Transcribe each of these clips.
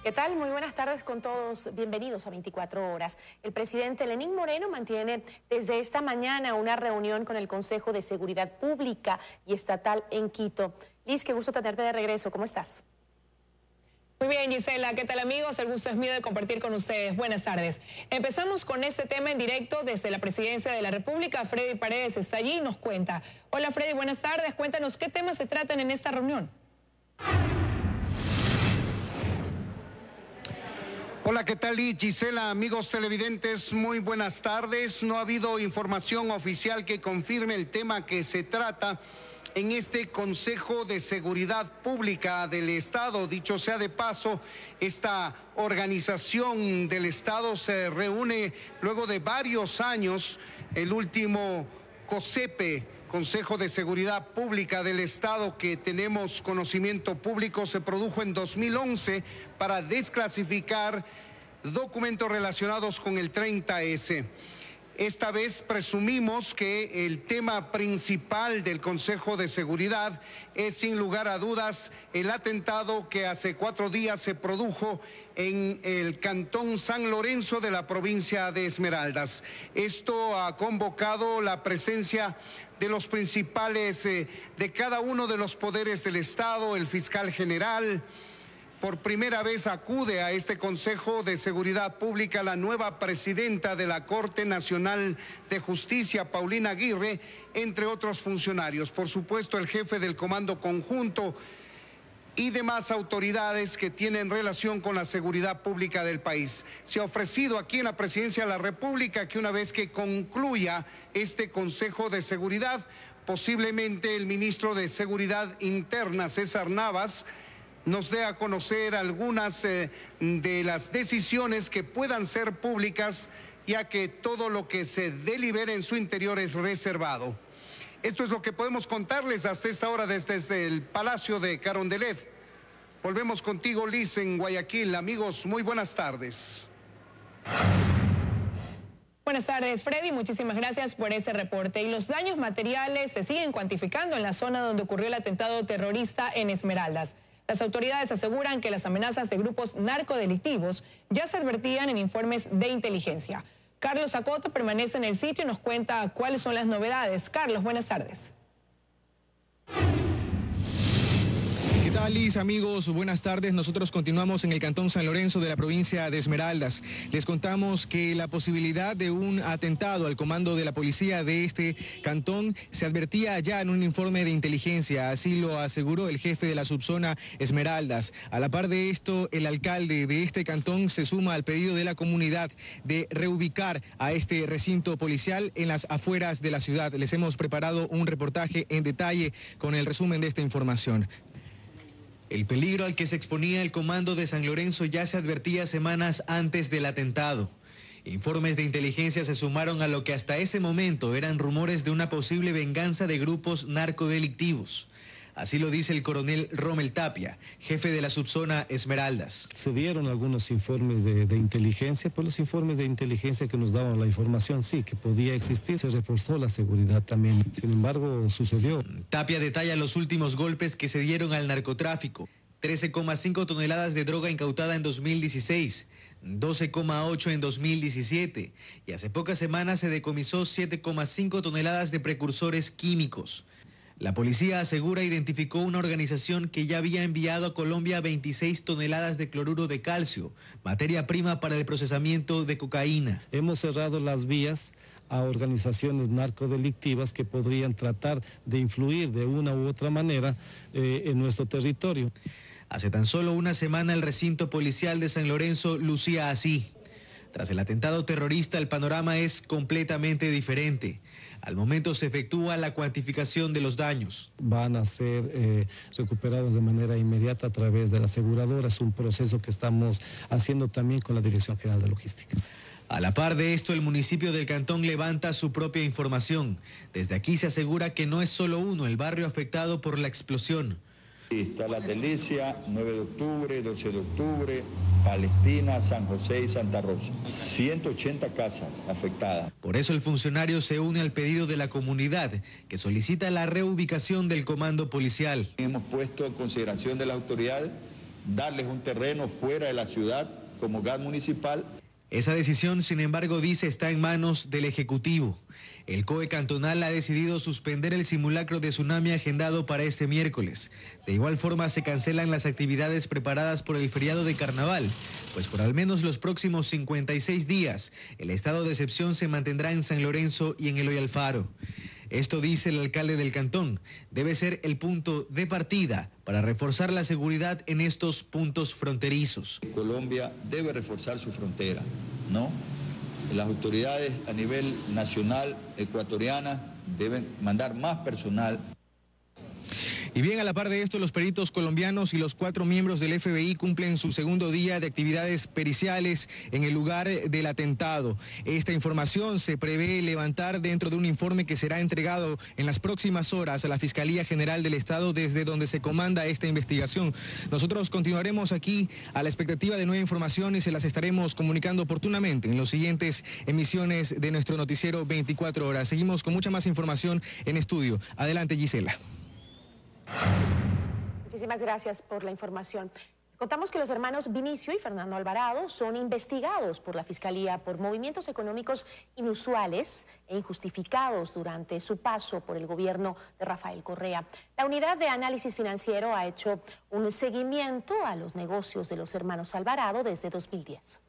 ¿Qué tal? Muy buenas tardes con todos. Bienvenidos a 24 horas. El presidente Lenín Moreno mantiene desde esta mañana una reunión con el Consejo de Seguridad Pública y Estatal en Quito. Liz, qué gusto tenerte de regreso. ¿Cómo estás? Muy bien, Gisela. ¿Qué tal, amigos? El gusto es mío de compartir con ustedes. Buenas tardes. Empezamos con este tema en directo desde la Presidencia de la República. Freddy Paredes está allí y nos cuenta. Hola, Freddy, buenas tardes. Cuéntanos qué temas se tratan en esta reunión. Hola, ¿qué tal, Gisela? Amigos televidentes, muy buenas tardes. No ha habido información oficial que confirme el tema que se trata en este Consejo de Seguridad Pública del Estado. Dicho sea de paso, esta organización del Estado se reúne luego de varios años. El último COSEPE, Consejo de Seguridad Pública del Estado, que tenemos conocimiento público, se produjo en 2011 para desclasificar documentos relacionados con el 30S. Esta vez presumimos que el tema principal del Consejo de Seguridad es, sin lugar a dudas, el atentado que hace 4 días se produjo en el Cantón San Lorenzo de la provincia de Esmeraldas. Esto ha convocado la presencia de los principales de cada uno de los poderes del Estado. El fiscal general. Por primera vez acude a este Consejo de Seguridad Pública la nueva presidenta de la Corte Nacional de Justicia, Paulina Aguirre, entre otros funcionarios. Por supuesto, el jefe del Comando Conjunto y demás autoridades que tienen relación con la seguridad pública del país. Se ha ofrecido aquí en la Presidencia de la República que una vez que concluya este Consejo de Seguridad, posiblemente el ministro de Seguridad Interna, César Navas, nos dé a conocer algunas de las decisiones que puedan ser públicas, ya que todo lo que se delibere en su interior es reservado. Esto es lo que podemos contarles hasta esta hora desde el Palacio de Carondelet. Volvemos contigo, Liz, en Guayaquil. Amigos, muy buenas tardes. Buenas tardes, Freddy. Muchísimas gracias por ese reporte. Y los daños materiales se siguen cuantificando en la zona donde ocurrió el atentado terrorista en Esmeraldas. Las autoridades aseguran que las amenazas de grupos narcodelictivos ya se advertían en informes de inteligencia. Carlos Acoto permanece en el sitio y nos cuenta cuáles son las novedades. Carlos, buenas tardes. ¿Qué tal, Liz? Amigos, buenas tardes. Nosotros continuamos en el Cantón San Lorenzo de la provincia de Esmeraldas. Les contamos que la posibilidad de un atentado al comando de la policía de este cantón se advertía ya en un informe de inteligencia. Así lo aseguró el jefe de la subzona Esmeraldas. A la par de esto, el alcalde de este cantón se suma al pedido de la comunidad de reubicar a este recinto policial en las afueras de la ciudad. Les hemos preparado un reportaje en detalle con el resumen de esta información. El peligro al que se exponía el comando de San Lorenzo ya se advertía semanas antes del atentado. Informes de inteligencia se sumaron a lo que hasta ese momento eran rumores de una posible venganza de grupos narcodelictivos. Así lo dice el coronel Rommel Tapia, jefe de la subzona Esmeraldas. Se dieron algunos informes de inteligencia, pues los informes de inteligencia que nos daban la información, sí, que podía existir. Se reforzó la seguridad también. Sin embargo, sucedió. Tapia detalla los últimos golpes que se dieron al narcotráfico. 13,5 toneladas de droga incautada en 2016, 12,8 en 2017 y hace pocas semanas se decomisó 7,5 toneladas de precursores químicos. La policía asegura identificó una organización que ya había enviado a Colombia 26 toneladas de cloruro de calcio, materia prima para el procesamiento de cocaína. Hemos cerrado las vías a organizaciones narcodelictivas que podrían tratar de influir de una u otra manera en nuestro territorio. Hace tan solo una semana el recinto policial de San Lorenzo lucía así. Tras el atentado terrorista, el panorama es completamente diferente. Al momento se efectúa la cuantificación de los daños. Van a ser recuperados de manera inmediata a través de la aseguradora. Es un proceso que estamos haciendo también con la Dirección General de Logística. A la par de esto, el municipio del Cantón levanta su propia información. Desde aquí se asegura que no es solo uno el barrio afectado por la explosión. Está La Delicia, 9 de octubre, 12 de octubre, Palestina, San José y Santa Rosa. 180 casas afectadas. Por eso el funcionario se une al pedido de la comunidad, que solicita la reubicación del comando policial. Hemos puesto en consideración de la autoridad darles un terreno fuera de la ciudad como gas municipal. Esa decisión, sin embargo, dice, está en manos del Ejecutivo. El COE cantonal ha decidido suspender el simulacro de tsunami agendado para este miércoles. De igual forma, se cancelan las actividades preparadas por el feriado de Carnaval, pues por al menos los próximos 56 días, el estado de excepción se mantendrá en San Lorenzo y en Eloy Alfaro. Esto, dice el alcalde del cantón, debe ser el punto de partida para reforzar la seguridad en estos puntos fronterizos. Colombia debe reforzar su frontera, ¿no? Las autoridades a nivel nacional ecuatoriana deben mandar más personal. Y bien, a la par de esto, los peritos colombianos y los 4 miembros del FBI cumplen su segundo día de actividades periciales en el lugar del atentado. Esta información se prevé levantar dentro de un informe que será entregado en las próximas horas a la Fiscalía General del Estado, desde donde se comanda esta investigación. Nosotros continuaremos aquí a la expectativa de nueva información y se las estaremos comunicando oportunamente en las siguientes emisiones de nuestro noticiero 24 horas. Seguimos con mucha más información en estudio. Adelante, Gisela. Muchísimas gracias por la información. Contamos que los hermanos Vinicio y Fernando Alvarado son investigados por la Fiscalía por movimientos económicos inusuales e injustificados durante su paso por el gobierno de Rafael Correa. La Unidad de Análisis Financiero ha hecho un seguimiento a los negocios de los hermanos Alvarado desde 2010.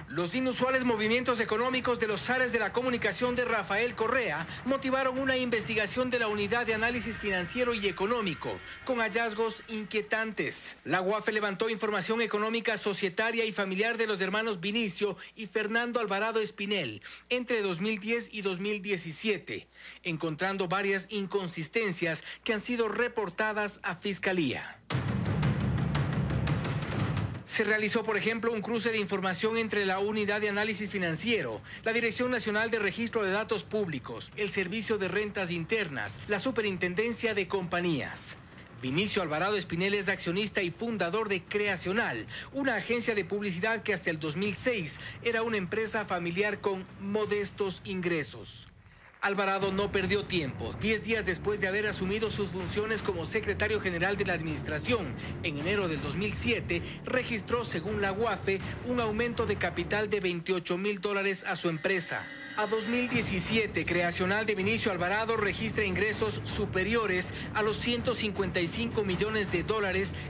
Los inusuales movimientos económicos de los zares de la comunicación de Rafael Correa motivaron una investigación de la Unidad de Análisis Financiero y Económico, con hallazgos inquietantes. La UAFE levantó información económica, societaria y familiar de los hermanos Vinicio y Fernando Alvarado Espinel entre 2010 y 2017, encontrando varias inconsistencias que han sido reportadas a Fiscalía. Se realizó, por ejemplo, un cruce de información entre la Unidad de Análisis Financiero, la Dirección Nacional de Registro de Datos Públicos, el Servicio de Rentas Internas, la Superintendencia de Compañías. Vinicio Alvarado Espinel es accionista y fundador de Creacional, una agencia de publicidad que hasta el 2006 era una empresa familiar con modestos ingresos. Alvarado no perdió tiempo. 10 días después de haber asumido sus funciones como secretario general de la administración, en enero del 2007, registró, según la UAFE, un aumento de capital de $28,000 a su empresa. A 2017, Creacional de Vinicio Alvarado registra ingresos superiores a los $155 millones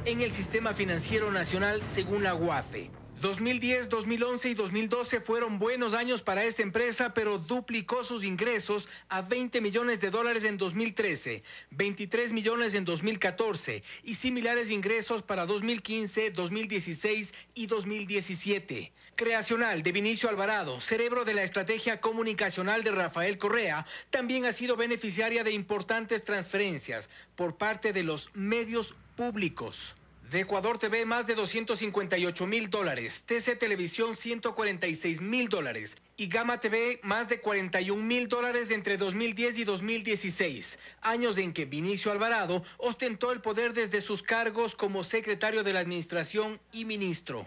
en el sistema financiero nacional, según la UAFE. 2010, 2011 y 2012 fueron buenos años para esta empresa, pero duplicó sus ingresos a $20 millones en 2013, 23 millones en 2014 y similares ingresos para 2015, 2016 y 2017. Creacional de Vinicio Alvarado, cerebro de la estrategia comunicacional de Rafael Correa, también ha sido beneficiaria de importantes transferencias por parte de los medios públicos. De Ecuador TV, más de $258,000, TC Televisión, $146,000 y Gama TV, más de $41,000 entre 2010 y 2016, años en que Vinicio Alvarado ostentó el poder desde sus cargos como secretario de la Administración y ministro.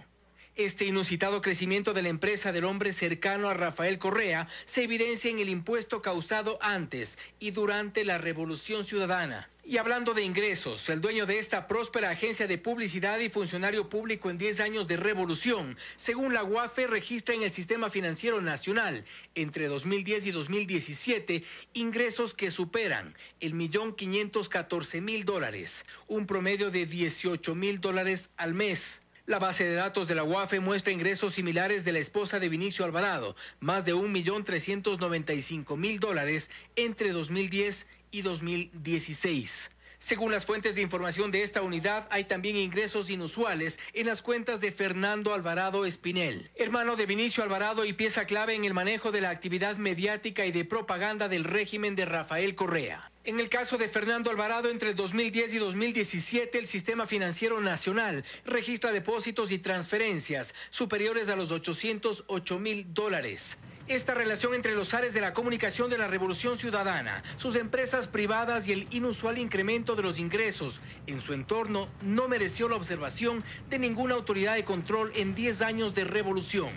Este inusitado crecimiento de la empresa del hombre cercano a Rafael Correa se evidencia en el impuesto causado antes y durante la Revolución Ciudadana. Y hablando de ingresos, el dueño de esta próspera agencia de publicidad y funcionario público en 10 años de revolución, según la UAFE, registra en el sistema financiero nacional, entre 2010 y 2017, ingresos que superan el $1.514.000, un promedio de $18,000 al mes. La base de datos de la UAFE muestra ingresos similares de la esposa de Vinicio Alvarado, más de $1.395.000 entre 2010 y 2016. Según las fuentes de información de esta unidad, hay también ingresos inusuales en las cuentas de Fernando Alvarado Espinel, hermano de Vinicio Alvarado y pieza clave en el manejo de la actividad mediática y de propaganda del régimen de Rafael Correa. En el caso de Fernando Alvarado, entre el 2010 y 2017, el sistema financiero nacional registra depósitos y transferencias superiores a los $808,000. Esta relación entre los zares de la comunicación de la Revolución Ciudadana, sus empresas privadas y el inusual incremento de los ingresos en su entorno no mereció la observación de ninguna autoridad de control en 10 años de revolución.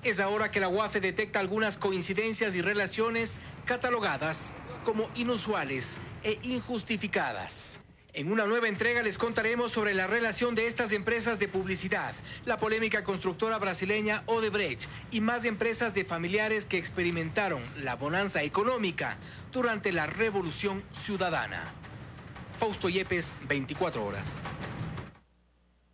Es ahora que la UAFE detecta algunas coincidencias y relaciones catalogadas como inusuales e injustificadas. En una nueva entrega les contaremos sobre la relación de estas empresas de publicidad, la polémica constructora brasileña Odebrecht y más empresas de familiares que experimentaron la bonanza económica durante la Revolución Ciudadana. Fausto Yepes, 24 horas.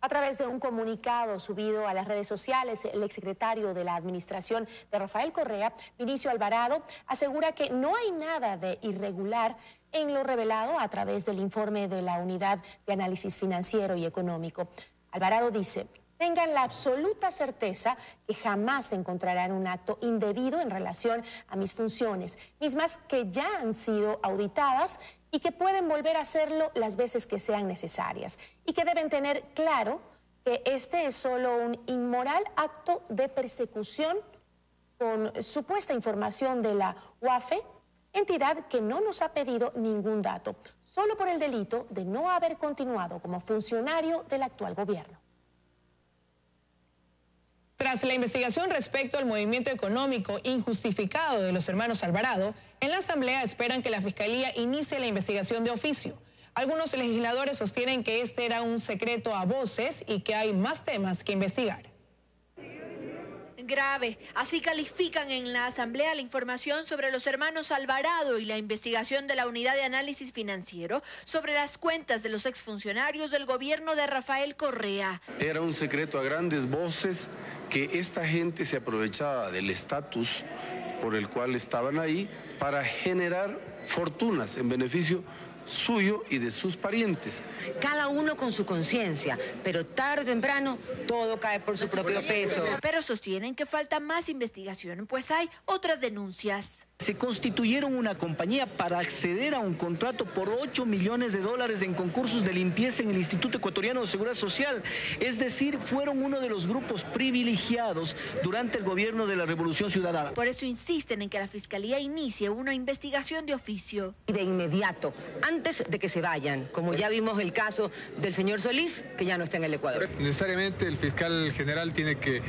A través de un comunicado subido a las redes sociales, el exsecretario de la administración de Rafael Correa, Vinicio Alvarado, asegura que no hay nada de irregular en lo revelado a través del informe de la Unidad de Análisis Financiero y Económico. Alvarado dice: tengan la absoluta certeza que jamás encontrarán un acto indebido en relación a mis funciones, mismas que ya han sido auditadas y que pueden volver a hacerlo las veces que sean necesarias, y que deben tener claro que este es solo un inmoral acto de persecución con supuesta información de la UAFE, entidad que no nos ha pedido ningún dato, solo por el delito de no haber continuado como funcionario del actual gobierno. Tras la investigación respecto al movimiento económico injustificado de los hermanos Alvarado, en la Asamblea esperan que la Fiscalía inicie la investigación de oficio. Algunos legisladores sostienen que este era un secreto a voces y que hay más temas que investigar. Grave. Así califican en la Asamblea la información sobre los hermanos Alvarado y la investigación de la Unidad de Análisis Financiero sobre las cuentas de los exfuncionarios del gobierno de Rafael Correa. Era un secreto a grandes voces que esta gente se aprovechaba del estatus por el cual estaban ahí para generar fortunas en beneficio suyo y de sus parientes. Cada uno con su conciencia, pero tarde o temprano todo cae por su propio peso. Pero sostienen que falta más investigación, pues hay otras denuncias. Se constituyeron una compañía para acceder a un contrato por $8 millones en concursos de limpieza en el Instituto Ecuatoriano de Seguridad Social. Es decir, fueron uno de los grupos privilegiados durante el gobierno de la Revolución Ciudadana. Por eso insisten en que la Fiscalía inicie una investigación de oficio. De inmediato, antes de que se vayan, como ya vimos el caso del señor Solís, que ya no está en el Ecuador. Necesariamente el fiscal general tiene que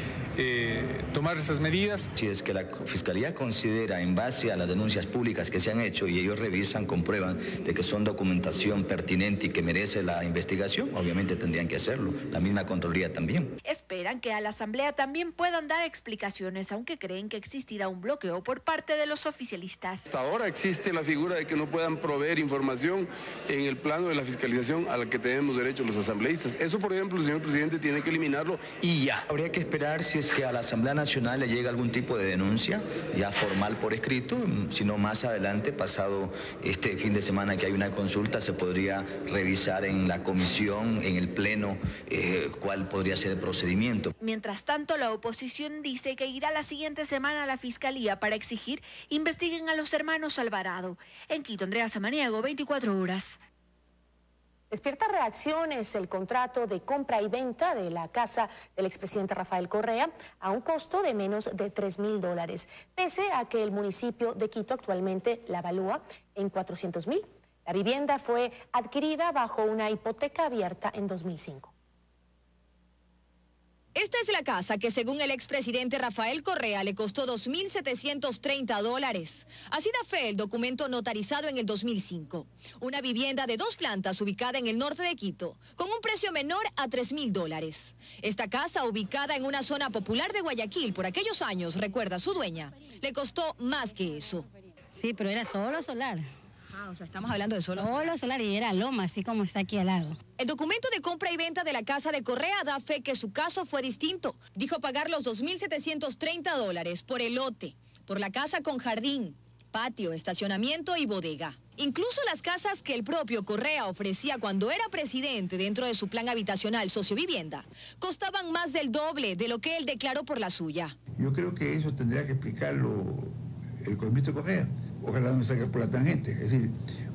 tomar esas medidas. Si es que la Fiscalía considera, en base a las denuncias públicas que se han hecho, y ellos revisan, comprueban de que son documentación pertinente y que merece la investigación, obviamente tendrían que hacerlo. La misma Contraloría también. Esperan que a la Asamblea también puedan dar explicaciones, aunque creen que existirá un bloqueo por parte de los oficialistas. Hasta ahora existe la figura de que no puedan proveer información en el plano de la fiscalización a la que tenemos derecho los asambleístas. Eso, por ejemplo, el señor presidente tiene que eliminarlo y ya. Habría que esperar si es que a la Asamblea Nacional le llega algún tipo de denuncia, ya formal por escrito, sino más adelante, pasado este fin de semana que hay una consulta, se podría revisar en la comisión, en el pleno, cuál podría ser el procedimiento. Mientras tanto, la oposición dice que irá la siguiente semana a la Fiscalía para exigir investiguen a los hermanos Alvarado. En Quito, Andrea Samaniego, 24 horas. Despierta reacciones el contrato de compra y venta de la casa del expresidente Rafael Correa a un costo de menos de $3.000, pese a que el municipio de Quito actualmente la evalúa en $400.000. La vivienda fue adquirida bajo una hipoteca abierta en 2005. Esta es la casa que, según el expresidente Rafael Correa, le costó $2.730. Así da fe el documento notarizado en el 2005. Una vivienda de 2 plantas ubicada en el norte de Quito, con un precio menor a $3.000. Esta casa, ubicada en una zona popular de Guayaquil por aquellos años, recuerda su dueña, le costó más que eso. Sí, pero era solo solar. O sea, estamos hablando de solo solar y era loma, así como está aquí al lado. El documento de compra y venta de la casa de Correa da fe que su caso fue distinto. Dijo pagar los $2.730 por el lote, por la casa con jardín, patio, estacionamiento y bodega. Incluso las casas que el propio Correa ofrecía cuando era presidente dentro de su plan habitacional Sociovivienda costaban más del doble de lo que él declaró por la suya. Yo creo que eso tendría que explicarlo el economista Correa. Ojalá no salga por la tangente, es decir,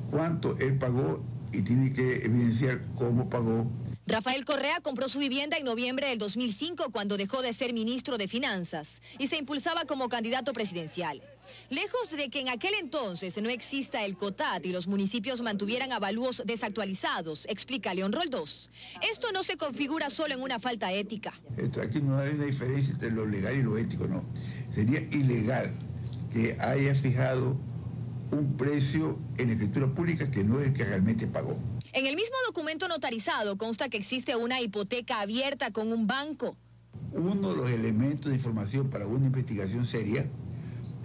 cuánto él pagó y tiene que evidenciar cómo pagó. Rafael Correa compró su vivienda en noviembre del 2005 cuando dejó de ser ministro de Finanzas y se impulsaba como candidato presidencial. Lejos de que en aquel entonces no exista el COTAT y los municipios mantuvieran avalúos desactualizados, explica León Roldós. Esto no se configura solo en una falta ética. Aquí no hay una diferencia entre lo legal y lo ético, no. Sería ilegal que haya fijado un precio en escritura pública que no es el que realmente pagó. En el mismo documento notarizado consta que existe una hipoteca abierta con un banco. Uno de los elementos de información para una investigación seria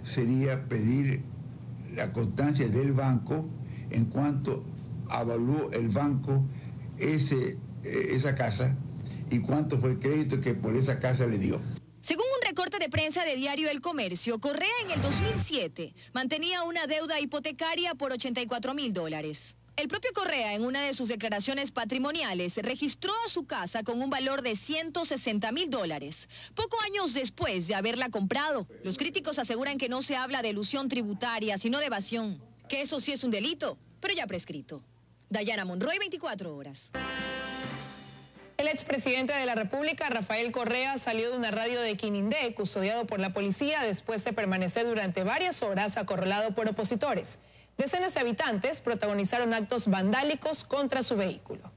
sería pedir la constancia del banco en cuanto evaluó el banco esa casa y cuánto fue el crédito que por esa casa le dio. Según un recorte de prensa de Diario El Comercio, Correa en el 2007 mantenía una deuda hipotecaria por $84.000. El propio Correa, en una de sus declaraciones patrimoniales, registró su casa con un valor de $160.000, pocos años después de haberla comprado. Los críticos aseguran que no se habla de elusión tributaria, sino de evasión, que eso sí es un delito, pero ya prescrito. Dayana Monroy, 24 horas. El expresidente de la República, Rafael Correa, salió de una radio de Quinindé, custodiado por la policía, después de permanecer durante varias horas acorralado por opositores. Decenas de habitantes protagonizaron actos vandálicos contra su vehículo.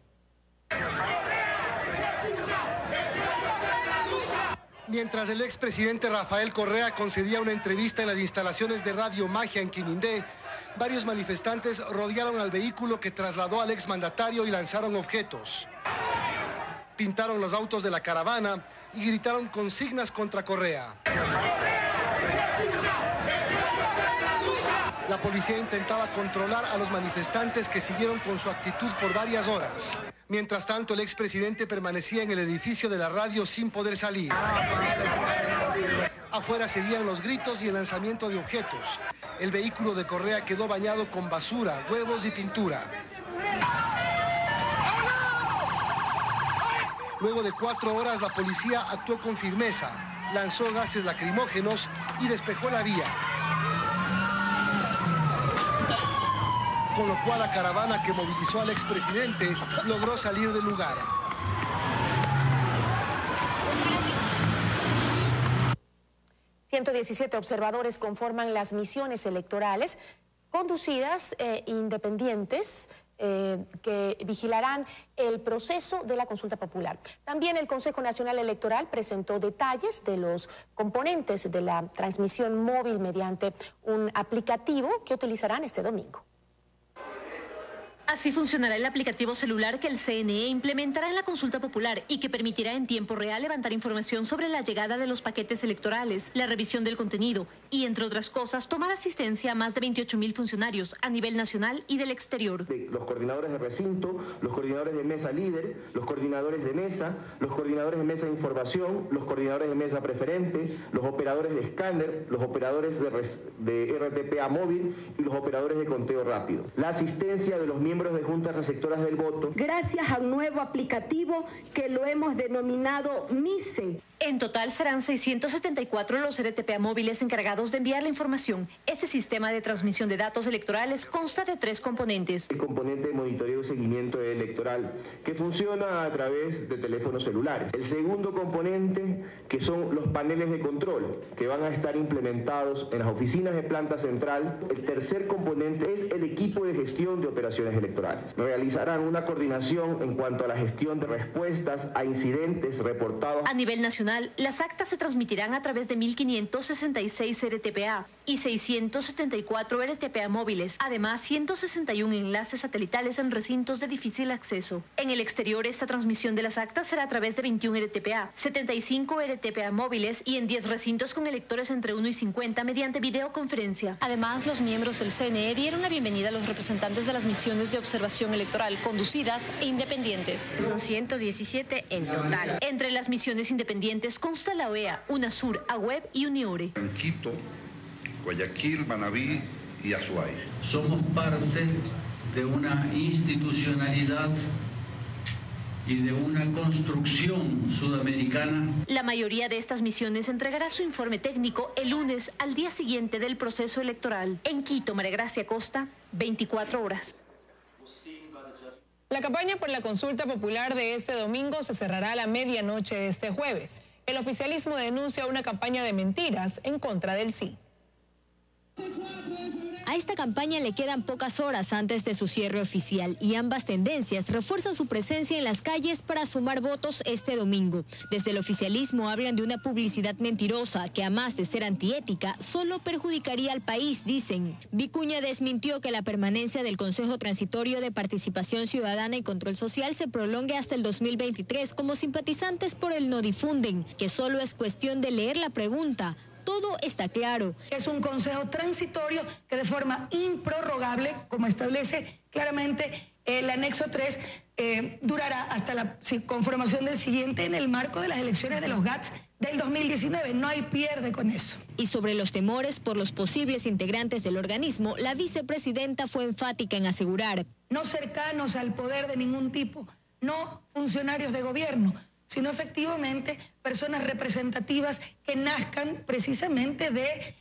Mientras el expresidente Rafael Correa concedía una entrevista en las instalaciones de Radio Magia en Quinindé, varios manifestantes rodearon al vehículo que trasladó al exmandatario y lanzaron objetos. Pintaron los autos de la caravana y gritaron consignas contra Correa. La policía intentaba controlar a los manifestantes que siguieron con su actitud por varias horas. Mientras tanto, el expresidente permanecía en el edificio de la radio sin poder salir. Afuera seguían los gritos y el lanzamiento de objetos. El vehículo de Correa quedó bañado con basura, huevos y pintura. Luego de 4 horas, la policía actuó con firmeza, lanzó gases lacrimógenos y despejó la vía. Con lo cual la caravana que movilizó al expresidente logró salir del lugar. ...117 observadores conforman las misiones electorales conducidas independientes que vigilarán el proceso de la consulta popular. También el Consejo Nacional Electoral presentó detalles de los componentes de la transmisión móvil mediante un aplicativo que utilizarán este domingo. Así funcionará el aplicativo celular que el CNE implementará en la consulta popular y que permitirá en tiempo real levantar información sobre la llegada de los paquetes electorales, la revisión del contenido y, entre otras cosas, tomar asistencia a más de 28.000 funcionarios a nivel nacional y del exterior. Los coordinadores de recinto, los coordinadores de mesa líder, los coordinadores de mesa, los coordinadores de mesa de información, los coordinadores de mesa preferente, los operadores de escáner, los operadores de RTPA móvil y los operadores de conteo rápido. La asistencia de los miembros de juntas receptoras del voto. Gracias a un nuevo aplicativo que lo hemos denominado MICE. En total serán 674 los RTPA móviles encargados de enviar la información. Este sistema de transmisión de datos electorales consta de 3 componentes. El componente de monitoreo y seguimiento electoral, que funciona a través de teléfonos celulares. El segundo componente, que son los paneles de control, que van a estar implementados en las oficinas de planta central. El tercer componente es el equipo de gestión de operaciones electorales. Realizarán una coordinación en cuanto a la gestión de respuestas a incidentes reportados. A nivel nacional, las actas se transmitirán a través de 1.566 RTPA y 674 RTPA móviles, además 161 enlaces satelitales en recintos de difícil acceso. En el exterior, esta transmisión de las actas será a través de 21 RTPA, 75 RTPA móviles y en 10 recintos con electores entre 1 y 50 mediante videoconferencia. Además, los miembros del CNE dieron la bienvenida a los representantes de las misiones de observación electoral conducidas e independientes. Son 117 en total. Entre las misiones independientes consta la OEA, UNASUR, AWEB y UNIORE. En Quito, Guayaquil, Manabí y Azuay. Somos parte de una institucionalidad y de una construcción sudamericana. La mayoría de estas misiones entregará su informe técnico el lunes al día siguiente del proceso electoral. En Quito, María Gracia Costa, 24 horas. La campaña por la consulta popular de este domingo se cerrará a la medianoche de este jueves. El oficialismo denuncia una campaña de mentiras en contra del sí. A esta campaña le quedan pocas horas antes de su cierre oficial y ambas tendencias refuerzan su presencia en las calles para sumar votos este domingo. Desde el oficialismo hablan de una publicidad mentirosa que, a más de ser antiética, solo perjudicaría al país, dicen. Vicuña desmintió que la permanencia del Consejo Transitorio de Participación Ciudadana y Control Social se prolongue hasta el 2023, como simpatizantes por el no difunden, que solo es cuestión de leer la pregunta. Todo está claro. Es un consejo transitorio que de forma improrrogable, como establece claramente el anexo 3, durará hasta la conformación del siguiente en el marco de las elecciones de los GATS del 2019. No hay pierde con eso. Y sobre los temores por los posibles integrantes del organismo, la vicepresidenta fue enfática en asegurar: no cercanos al poder de ningún tipo, no funcionarios de gobierno, sino efectivamente personas representativas que nazcan precisamente de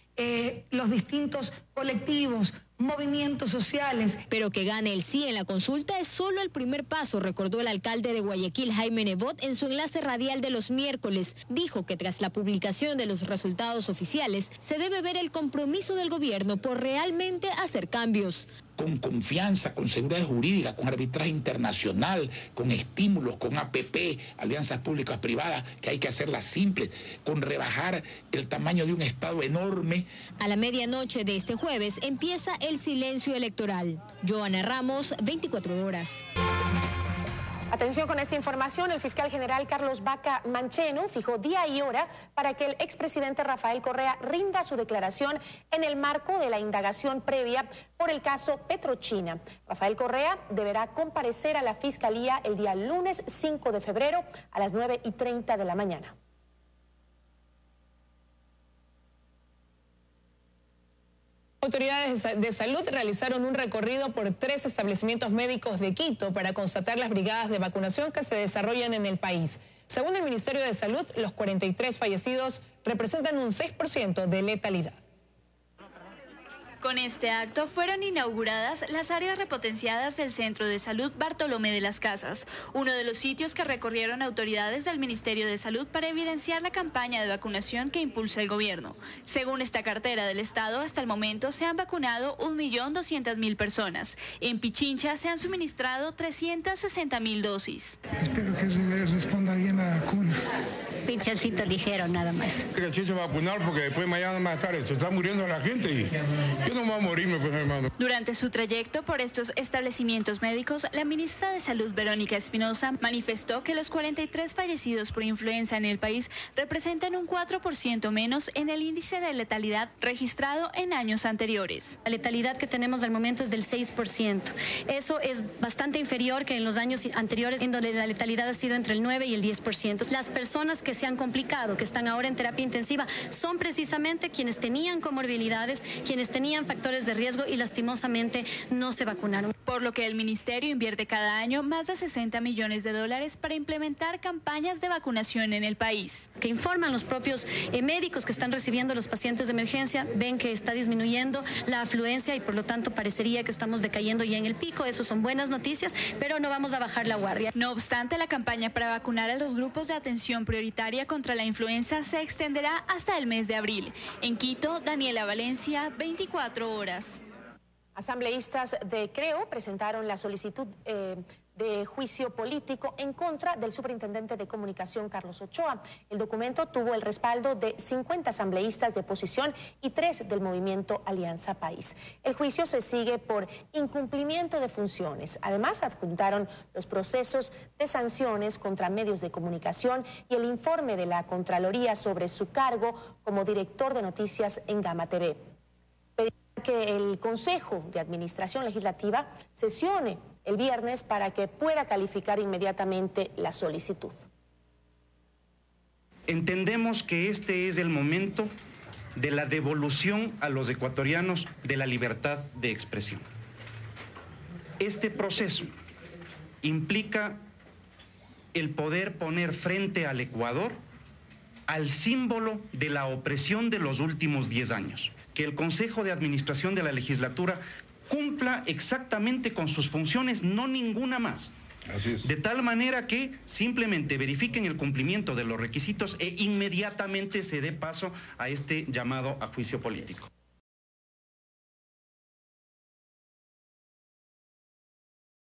los distintos colectivos, movimientos sociales. Pero que gane el sí en la consulta es solo el primer paso, recordó el alcalde de Guayaquil, Jaime Nebot, en su enlace radial de los miércoles. Dijo que tras la publicación de los resultados oficiales se debe ver el compromiso del gobierno por realmente hacer cambios. Con confianza, con seguridad jurídica, con arbitraje internacional, con estímulos, con APP, alianzas públicas privadas, que hay que hacerlas simples, con rebajar el tamaño de un Estado enorme. A la medianoche de este jueves empieza el silencio electoral. Joana Ramos, 24 horas. Atención con esta información, el fiscal general Carlos Vaca Mancheno fijó día y hora para que el expresidente Rafael Correa rinda su declaración en el marco de la indagación previa por el caso Petrochina. Rafael Correa deberá comparecer a la fiscalía el día lunes 5 de febrero a las 9:30 de la mañana. Autoridades de salud realizaron un recorrido por 3 establecimientos médicos de Quito para constatar las brigadas de vacunación que se desarrollan en el país. Según el Ministerio de Salud, los 43 fallecidos representan un 6% de letalidad. Con este acto fueron inauguradas las áreas repotenciadas del Centro de Salud Bartolomé de las Casas, uno de los sitios que recorrieron autoridades del Ministerio de Salud para evidenciar la campaña de vacunación que impulsa el gobierno. Según esta cartera del Estado, hasta el momento se han vacunado 1.200.000 personas. En Pichincha se han suministrado 360.000 dosis. Espero que responda bien la vacuna. Pinchacito ligero nada más. Que se vacunar porque después mañana más tarde se está muriendo la gente y yo no me voy a morirme, pues, hermano. Durante su trayecto por estos establecimientos médicos, la ministra de Salud, Verónica Espinosa, manifestó que los 43 fallecidos por influenza en el país representan un 4% menos en el índice de letalidad registrado en años anteriores. La letalidad que tenemos al momento es del 6%. Eso es bastante inferior que en los años anteriores, en donde la letalidad ha sido entre el 9 y el 10%. Las personas que se han complicado, que están ahora en terapia intensiva, son precisamente quienes tenían comorbilidades, quienes tenían factores de riesgo y lastimosamente no se vacunaron. Por lo que el ministerio invierte cada año más de $60 millones para implementar campañas de vacunación en el país. Que informan los propios médicos que están recibiendo los pacientes de emergencia, ven que está disminuyendo la afluencia y por lo tanto parecería que estamos decayendo ya en el pico. Eso son buenas noticias, pero no vamos a bajar la guardia. No obstante, la campaña para vacunar a los grupos de atención prioritaria contra la influenza se extenderá hasta el mes de abril. En Quito, Daniela Valencia, 24 horas. Asambleístas de CREO presentaron la solicitud de juicio político en contra del superintendente de comunicación Carlos Ochoa. El documento tuvo el respaldo de 50 asambleístas de oposición y 3 del movimiento Alianza País. El juicio se sigue por incumplimiento de funciones. Además, adjuntaron los procesos de sanciones contra medios de comunicación y el informe de la Contraloría sobre su cargo como director de noticias en Gama TV. Pedirán que el Consejo de Administración Legislativa sesione el viernes para que pueda calificar inmediatamente la solicitud. Entendemos que este es el momento de la devolución a los ecuatorianos de la libertad de expresión. Este proceso implica el poder poner frente al Ecuador al símbolo de la opresión de los últimos 10 años. Que el Consejo de Administración de la Legislatura cumpla exactamente con sus funciones, no ninguna más. Así es. De tal manera que simplemente verifiquen el cumplimiento de los requisitos e inmediatamente se dé paso a este llamado a juicio político.